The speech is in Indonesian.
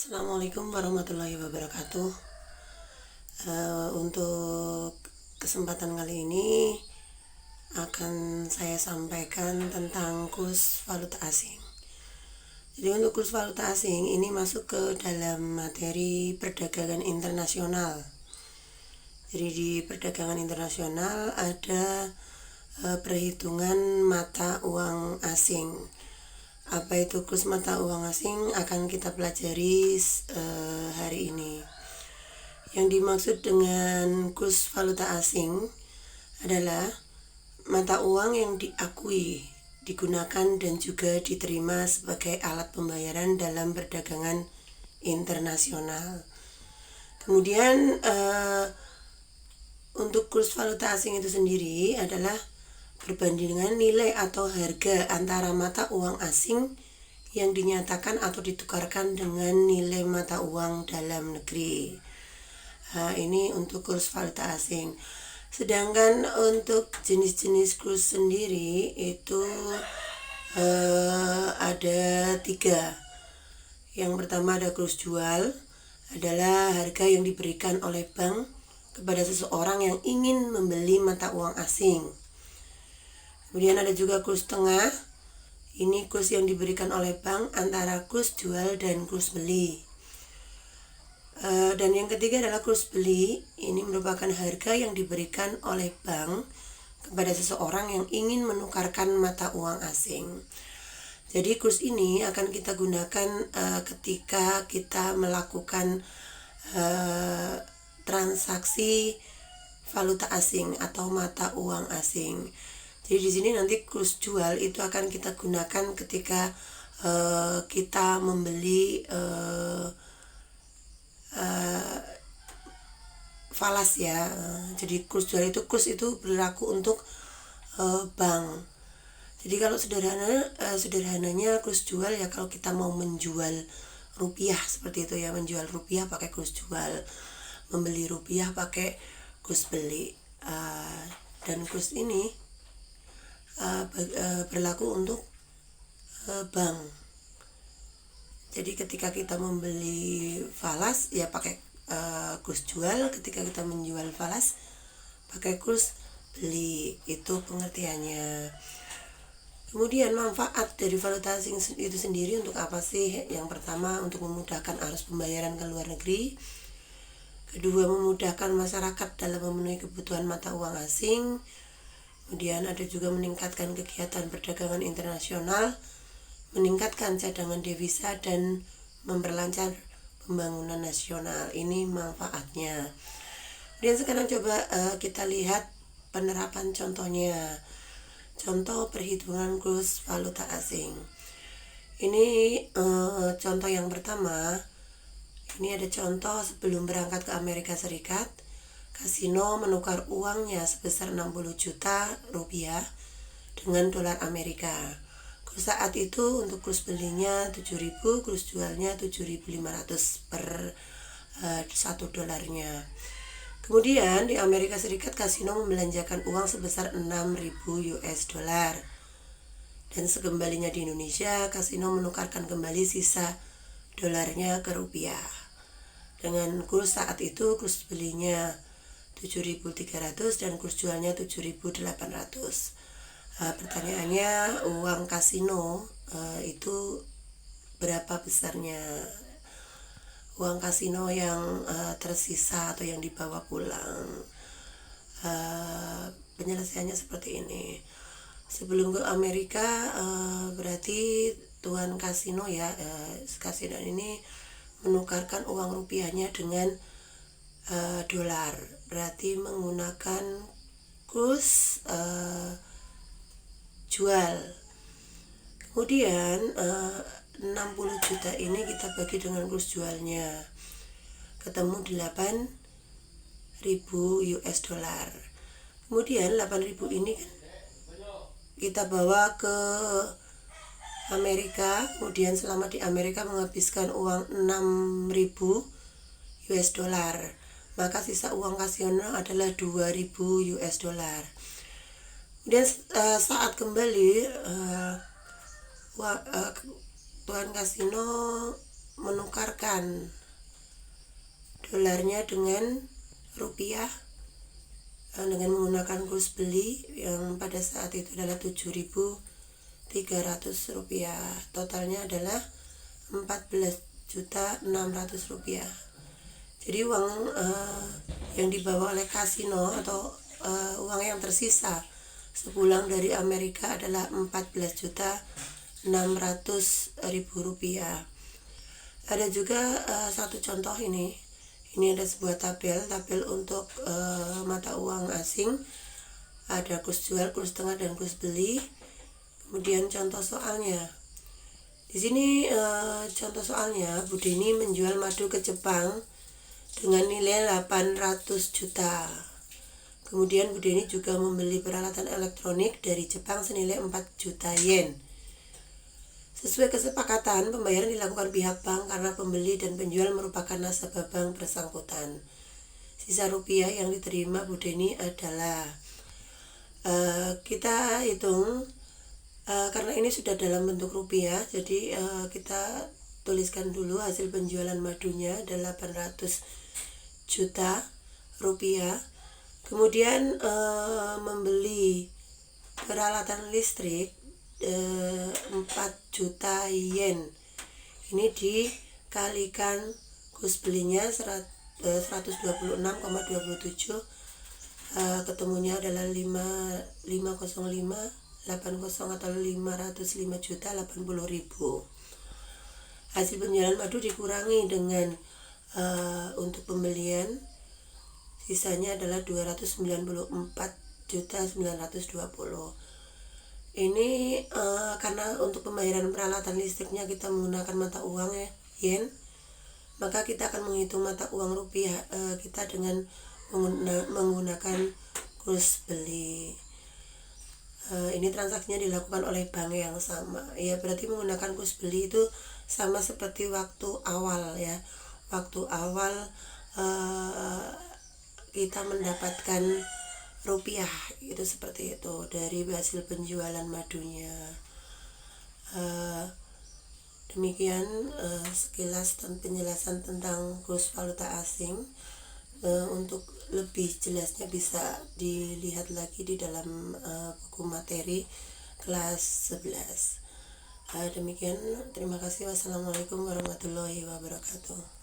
Assalamualaikum warahmatullahi wabarakatuh. Untuk kesempatan kali ini akan saya sampaikan tentang kurs valuta asing. Jadi untuk kurs valuta asing ini masuk ke dalam materi perdagangan internasional. Jadi di perdagangan internasional ada perhitungan mata uang asing. Apa itu kurs mata uang asing akan kita pelajari hari ini. Yang dimaksud dengan kurs valuta asing adalah mata uang yang diakui, digunakan dan juga diterima sebagai alat pembayaran dalam perdagangan internasional. Kemudian untuk kurs valuta asing itu sendiri adalah perbandingan nilai atau harga antara mata uang asing yang dinyatakan atau ditukarkan dengan nilai mata uang dalam negeri. Ini untuk kurs valuta asing. Sedangkan untuk jenis-jenis kurs sendiri itu ada 3. Yang pertama ada kurs jual, adalah harga yang diberikan oleh bank kepada seseorang yang ingin membeli mata uang asing. Kemudian ada juga kurs tengah. Ini kurs yang diberikan oleh bank antara kurs jual dan kurs beli. Dan yang ketiga adalah kurs beli. Ini merupakan harga yang diberikan oleh bank kepada seseorang yang ingin menukarkan mata uang asing. Jadi kurs ini akan kita gunakan ketika kita melakukan transaksi valuta asing atau mata uang asing. Jadi di sini nanti kurs jual itu akan kita gunakan ketika kita membeli falas ya. Jadi kurs jual itu berlaku untuk bank. Jadi kalau sederhananya kurs jual ya kalau kita mau menjual rupiah seperti itu ya, menjual rupiah pakai kurs jual, membeli rupiah pakai kurs beli. Dan kurs ini berlaku untuk bank. Jadi ketika kita membeli falas ya pakai kurs jual, ketika kita menjual falas pakai kurs beli. Itu pengertiannya. Kemudian manfaat dari valuta asing itu sendiri untuk apa sih? Yang pertama untuk memudahkan arus pembayaran ke luar negeri. Kedua, memudahkan masyarakat dalam memenuhi kebutuhan mata uang asing. Kemudian ada juga meningkatkan kegiatan perdagangan internasional, meningkatkan cadangan devisa, dan memperlancar pembangunan nasional. Ini manfaatnya. Kemudian sekarang coba kita lihat penerapan contohnya. Contoh perhitungan kurs valuta asing. Ini contoh yang pertama. Ini ada contoh sebelum berangkat ke Amerika Serikat. Kasino menukar uangnya sebesar 60 juta rupiah dengan dolar Amerika. Saat itu untuk kurs belinya 7.000, kurs jualnya 7.500 per 1 dolarnya. Kemudian di Amerika Serikat kasino membelanjakan uang sebesar 6.000 US dollar. Dan sekembalinya di Indonesia, kasino menukarkan kembali sisa dolarnya ke rupiah. Dengan kurs saat itu kurs belinya 7.300 dan kurs jualnya 7.800. Pertanyaannya, uang kasino itu berapa besarnya? Uang kasino yang tersisa atau yang dibawa pulang. Penyelesaiannya seperti ini. Sebelum ke Amerika berarti tuan kasino ya, kasino ini menukarkan uang rupiahnya dengan dolar, berarti menggunakan kurs jual. Kemudian 60 juta ini kita bagi dengan kurs jualnya, ketemu 8.000 US dollar. Kemudian 8.000 ini kan kita bawa ke Amerika, kemudian selama di Amerika menghabiskan uang 6.000 US dollar. Maka sisa uang kasino adalah 2.000 US dollar. Kemudian saat kembali tuan kasino menukarkan dolarnya dengan rupiah dengan menggunakan kurs beli yang pada saat itu adalah 7.300 rupiah. Totalnya adalah 14.600 rupiah. Jadi uang yang dibawa oleh kasino atau uang yang tersisa sepulang dari Amerika adalah 14.600.000 rupiah. Ada juga satu contoh ini. Ini ada sebuah tabel untuk mata uang asing. Ada kurs jual, kurs tengah, dan kurs beli. Kemudian contoh soalnya. Di sini contoh soalnya, Bu Deni menjual madu ke Jepang dengan nilai 800 juta. Kemudian Bu Deni juga membeli peralatan elektronik dari Jepang senilai 4 juta yen. Sesuai kesepakatan, pembayaran dilakukan pihak bank karena pembeli dan penjual merupakan nasabah bank bersangkutan. Sisa rupiah yang diterima Bu Deni adalah kita hitung karena ini sudah dalam bentuk rupiah, jadi kita tuliskan dulu hasil penjualan madunya adalah 800 juta rupiah. Kemudian membeli peralatan listrik 4 juta yen. Ini dikalikan kurs belinya 126,27, ketemunya adalah 50580 atau 505 juta 80 ribu. Hasil penjualan madu dikurangi dengan untuk pembelian, sisanya adalah 294.920. Ini karena untuk pembayaran peralatan listriknya kita menggunakan mata uang yen, maka kita akan menghitung mata uang rupiah kita dengan menggunakan kurs beli. Ini transaksinya dilakukan oleh bank yang sama. Ya, berarti menggunakan kurs beli itu sama seperti waktu awal ya. Waktu awal kita mendapatkan rupiah itu seperti itu dari hasil penjualan madunya. Demikian sekilas penjelasan tentang kurs valuta asing. Untuk lebih jelasnya bisa dilihat lagi di dalam buku materi kelas 11. Demikian, terima kasih. Wassalamualaikum warahmatullahi wabarakatuh.